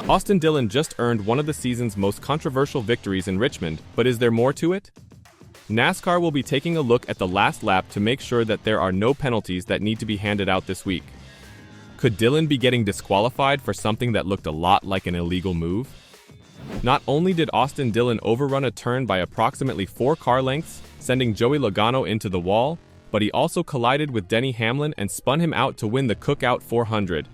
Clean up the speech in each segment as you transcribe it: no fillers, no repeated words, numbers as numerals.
Austin Dillon just earned one of the season's most controversial victories in Richmond, but is there more to it? NASCAR will be taking a look at the last lap to make sure that there are no penalties that need to be handed out this week. Could Dillon be getting disqualified for something that looked a lot like an illegal move? Not only did Austin Dillon overrun a turn by approximately 4 car lengths, sending Joey Logano into the wall, but he also collided with Denny Hamlin and spun him out to win the Cookout 400.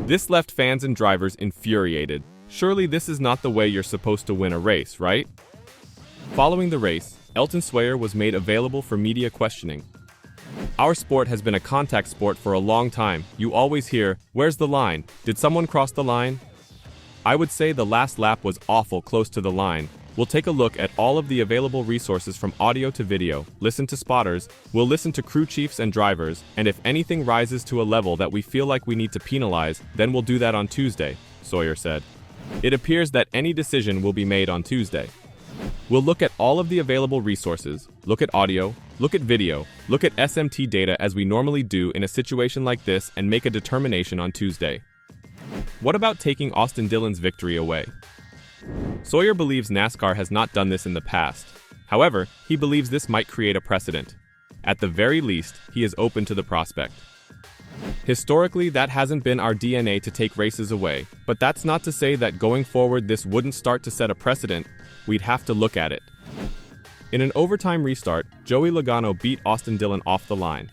This left fans and drivers infuriated. Surely this is not the way you're supposed to win a race, right? Following the race, Elton Swayer was made available for media questioning. Our sport has been a contact sport for a long time. You always hear, "Where's the line? Did someone cross the line?" I would say the last lap was awful close to the line. We'll take a look at all of the available resources from audio to video, listen to spotters, we'll listen to crew chiefs and drivers, and if anything rises to a level that we feel like we need to penalize, then we'll do that on Tuesday, Sawyer said. It appears that any decision will be made on Tuesday. We'll look at all of the available resources, look at audio, look at video, look at SMT data as we normally do in a situation like this and make a determination on Tuesday. What about taking Austin Dillon's victory away? Sawyer believes NASCAR has not done this in the past. However, he believes this might create a precedent. At the very least, he is open to the prospect. Historically, that hasn't been our DNA to take races away, but that's not to say that going forward this wouldn't start to set a precedent. We'd have to look at it. In an overtime restart, Joey Logano beat Austin Dillon off the line.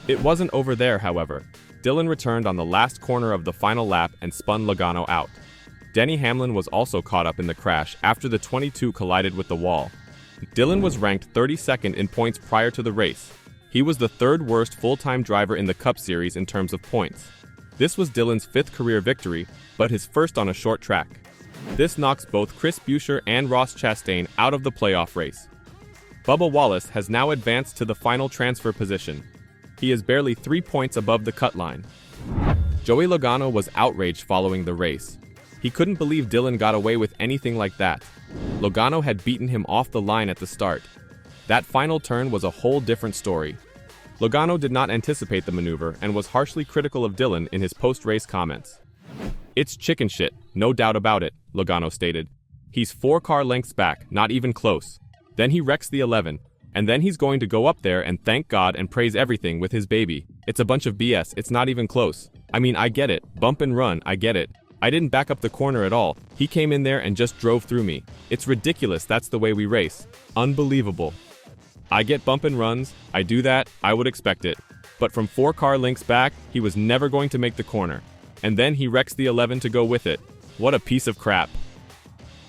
It wasn't over there, however. Dillon returned on the last corner of the final lap and spun Logano out. Denny Hamlin was also caught up in the crash after the 22 collided with the wall. Dillon was ranked 32nd in points prior to the race. He was the third worst full-time driver in the Cup Series in terms of points. This was Dillon's 5th career victory, but his first on a short track. This knocks both Chris Buescher and Ross Chastain out of the playoff race. Bubba Wallace has now advanced to the final transfer position. He is barely 3 points above the cut line. Joey Logano was outraged following the race. He couldn't believe Dillon got away with anything like that. Logano had beaten him off the line at the start. That final turn was a whole different story. Logano did not anticipate the maneuver and was harshly critical of Dillon in his post-race comments. "It's chicken shit, no doubt about it," Logano stated. "He's 4 car lengths back, not even close. Then he wrecks the 11, and then he's going to go up there and thank God and praise everything with his baby. It's a bunch of BS, it's not even close. I mean, I get it, bump and run, I get it. I didn't back up the corner at all. He came in there and just drove through me. It's ridiculous, that's the way we race. Unbelievable. I get bump and runs, I do that, I would expect it. But from 4 car lengths back, he was never going to make the corner. And then he wrecks the 11 to go with it. What a piece of crap."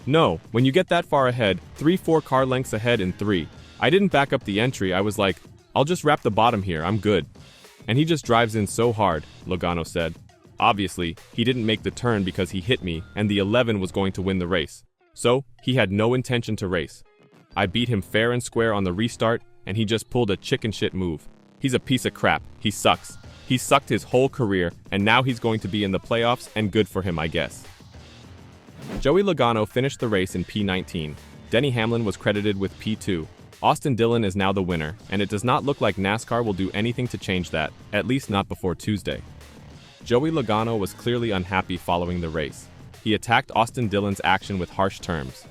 No, when you get that far ahead, 3-4 car lengths ahead in 3. I didn't back up the entry, I was like, I'll just wrap the bottom here, I'm good. And he just drives in so hard, Logano said. Obviously, he didn't make the turn because he hit me and the 11 was going to win the race. So, he had no intention to race. I beat him fair and square on the restart and he just pulled a chicken shit move. He's a piece of crap, he sucks. He sucked his whole career and now he's going to be in the playoffs and good for him, I guess. Joey Logano finished the race in P19. Denny Hamlin was credited with P2. Austin Dillon is now the winner, and it does not look like NASCAR will do anything to change that, at least not before Tuesday. Joey Logano was clearly unhappy following the race. He attacked Austin Dillon's action with harsh terms.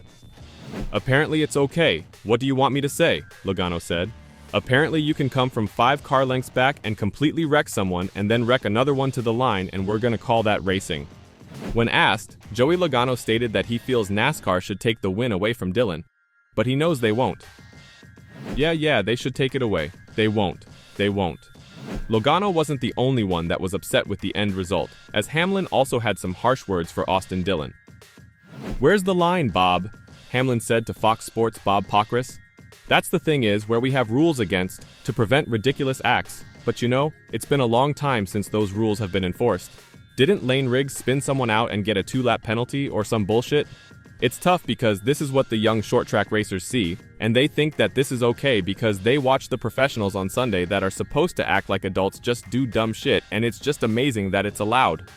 "Apparently it's okay. What do you want me to say?" Logano said. "Apparently you can come from 5 car lengths back and completely wreck someone and then wreck another one to the line and we're gonna call that racing." When asked, Joey Logano stated that he feels NASCAR should take the win away from Dillon. But he knows they won't. Yeah, they should take it away. They won't. Logano wasn't the only one that was upset with the end result, as Hamlin also had some harsh words for Austin Dillon. "Where's the line, Bob?" Hamlin said to Fox Sports' Bob Pockris. "That's the thing is where we have rules against to prevent ridiculous acts, but you know, it's been a long time since those rules have been enforced. Didn't Lane Riggs spin someone out and get a 2-lap penalty or some bullshit? It's tough because this is what the young short-track racers see, and they think that this is okay because they watch the professionals on Sunday that are supposed to act like adults just do dumb shit, and it's just amazing that it's allowed."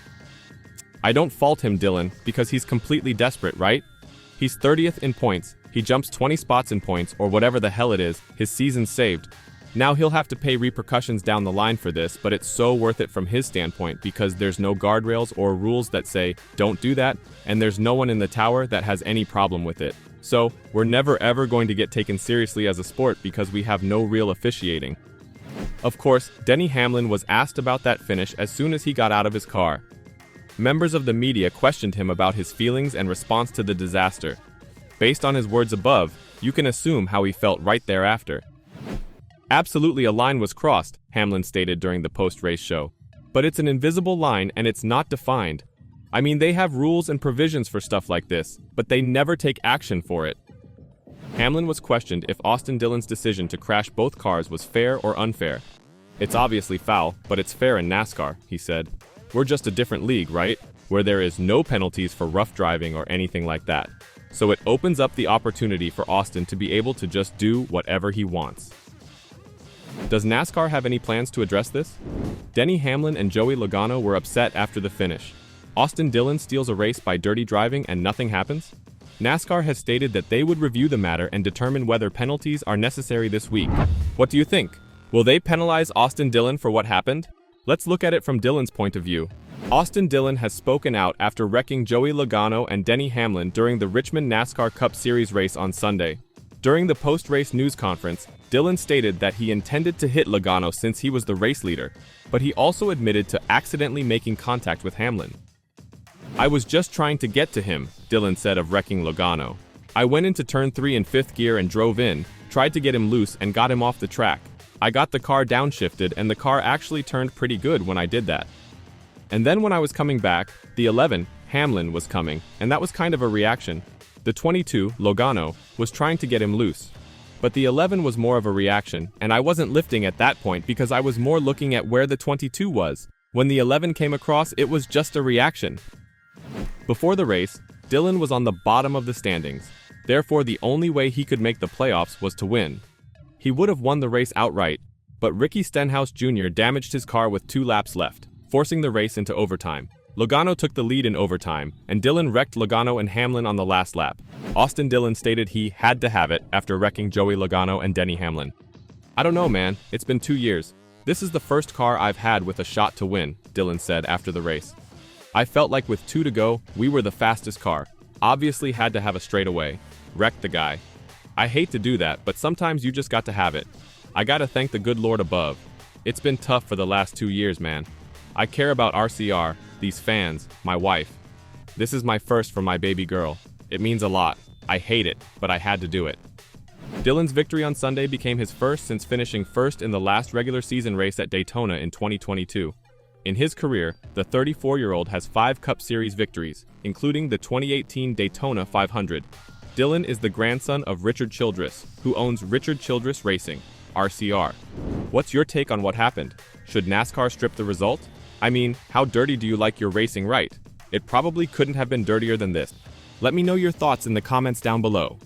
I don't fault him, Dillon, because he's completely desperate, right? He's 30th in points, he jumps 20 spots in points or whatever the hell it is, his season's saved. Now he'll have to pay repercussions down the line for this, but it's so worth it from his standpoint because there's no guardrails or rules that say, don't do that, and there's no one in the tower that has any problem with it. So, we're never ever going to get taken seriously as a sport because we have no real officiating. Of course, Denny Hamlin was asked about that finish as soon as he got out of his car. Members of the media questioned him about his feelings and response to the disaster. Based on his words above, you can assume how he felt right thereafter. Absolutely, a line was crossed, Hamlin stated during the post-race show. But it's an invisible line and it's not defined. I mean, they have rules and provisions for stuff like this, but they never take action for it. Hamlin was questioned if Austin Dillon's decision to crash both cars was fair or unfair. It's obviously foul, but it's fair in NASCAR, he said. We're just a different league, right? Where there is no penalties for rough driving or anything like that. So it opens up the opportunity for Austin to be able to just do whatever he wants. Does NASCAR have any plans to address this? Denny Hamlin and Joey Logano were upset after the finish. Austin Dillon steals a race by dirty driving and nothing happens? NASCAR has stated that they would review the matter and determine whether penalties are necessary this week. What do you think? Will they penalize Austin Dillon for what happened? Let's look at it from Dillon's point of view. Austin Dillon has spoken out after wrecking Joey Logano and Denny Hamlin during the Richmond NASCAR Cup Series race on Sunday. During the post-race news conference, Dillon stated that he intended to hit Logano since he was the race leader, but he also admitted to accidentally making contact with Hamlin. I was just trying to get to him, Dillon said of wrecking Logano. I went into turn 3 in 5th gear and drove in, tried to get him loose and got him off the track. I got the car downshifted and the car actually turned pretty good when I did that. And then when I was coming back, the 11, Hamlin, was coming, and that was kind of a reaction. The 22, Logano, was trying to get him loose. But the 11 was more of a reaction, and I wasn't lifting at that point because I was more looking at where the 22 was. When the 11 came across, it was just a reaction. Before the race, Dillon was on the bottom of the standings. Therefore, the only way he could make the playoffs was to win. He would have won the race outright, but Ricky Stenhouse Jr. damaged his car with 2 laps left, forcing the race into overtime. Logano took the lead in overtime, and Dillon wrecked Logano and Hamlin on the last lap. Austin Dillon stated he had to have it after wrecking Joey Logano and Denny Hamlin. I don't know, man. It's been 2 years. This is the first car I've had with a shot to win, Dillon said after the race. I felt like with 2 to go, we were the fastest car. Obviously had to have a straightaway. Wrecked the guy. I hate to do that, but sometimes you just got to have it. I gotta thank the good Lord above. It's been tough for the last 2 years, man. I care about RCR, these fans, my wife. This is my first for my baby girl. It means a lot. I hate it, but I had to do it. Dillon's victory on Sunday became his first since finishing first in the last regular season race at Daytona in 2022. In his career, the 34-year-old has 5 Cup Series victories, including the 2018 Daytona 500. Dillon is the grandson of Richard Childress, who owns Richard Childress Racing, RCR. What's your take on what happened? Should NASCAR strip the result? I mean, how dirty do you like your racing right? It probably couldn't have been dirtier than this. Let me know your thoughts in the comments down below.